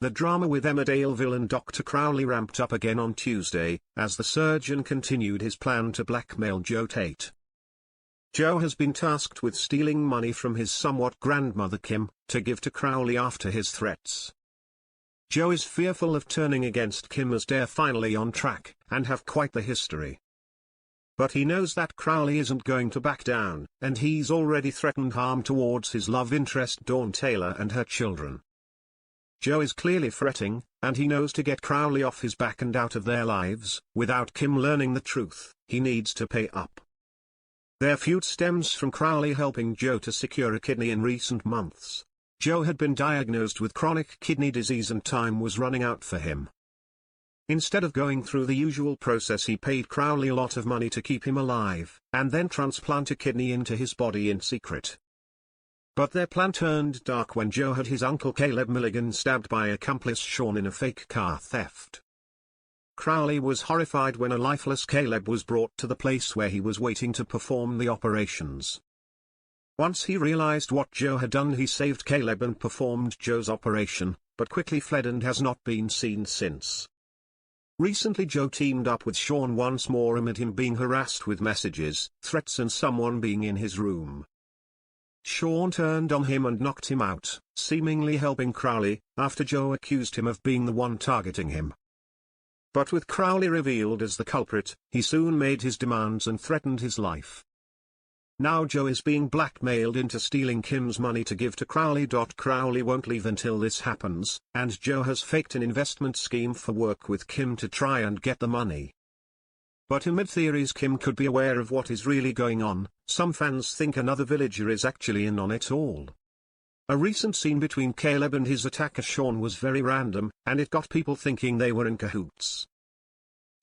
The drama with Emmerdale villain Dr. Crowley ramped up again on Tuesday, as the surgeon continued his plan to blackmail Joe Tate. Joe has been tasked with stealing money from his somewhat grandmother Kim, to give to Crowley after his threats. Joe is fearful of turning against Kim as they're finally on track, and have quite the history. But he knows that Crowley isn't going to back down, and he's already threatened harm towards his love interest Dawn Taylor and her children. Joe is clearly fretting, and he knows to get Crowley off his back and out of their lives, without Kim learning the truth, he needs to pay up. Their feud stems from Crowley helping Joe to secure a kidney in recent months. Joe had been diagnosed with chronic kidney disease and time was running out for him. Instead of going through the usual process, he paid Crowley a lot of money to keep him alive, and then transplant a kidney into his body in secret. But their plan turned dark when Joe had his uncle Caleb Milligan stabbed by accomplice Sean in a fake car theft. Crowley was horrified when a lifeless Caleb was brought to the place where he was waiting to perform the operations. Once he realized what Joe had done, he saved Caleb and performed Joe's operation, but quickly fled and has not been seen since. Recently Joe teamed up with Sean once more amid him being harassed with messages, threats and someone being in his room. Sean turned on him and knocked him out, seemingly helping Crowley, after Joe accused him of being the one targeting him. But with Crowley revealed as the culprit, he soon made his demands and threatened his life. Now Joe is being blackmailed into stealing Kim's money to give to Crowley. Crowley won't leave until this happens, and Joe has faked an investment scheme for work with Kim to try and get the money. But amid theories Kim could be aware of what is really going on, some fans think another villager is actually in on it all. A recent scene between Caleb and his attacker Sean was very random, and it got people thinking they were in cahoots.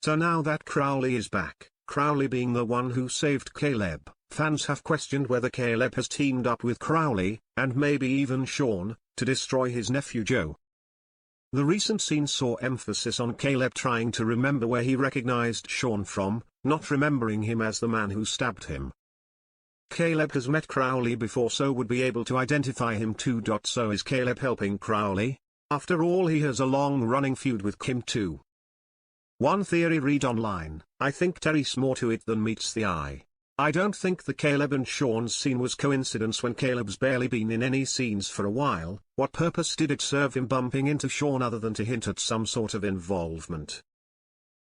So now that Crowley is back, Crowley being the one who saved Caleb, fans have questioned whether Caleb has teamed up with Crowley, and maybe even Sean, to destroy his nephew Joe. The recent scene saw emphasis on Caleb trying to remember where he recognized Sean from, not remembering him as the man who stabbed him. Caleb has met Crowley before, so would be able to identify him too. So is Caleb helping Crowley? After all, he has a long-running feud with Kim too. One theory read online: I think there's more to it than meets the eye. I don't think the Caleb and Sean's scene was coincidence when Caleb's barely been in any scenes for a while. What purpose did it serve him bumping into Sean other than to hint at some sort of involvement?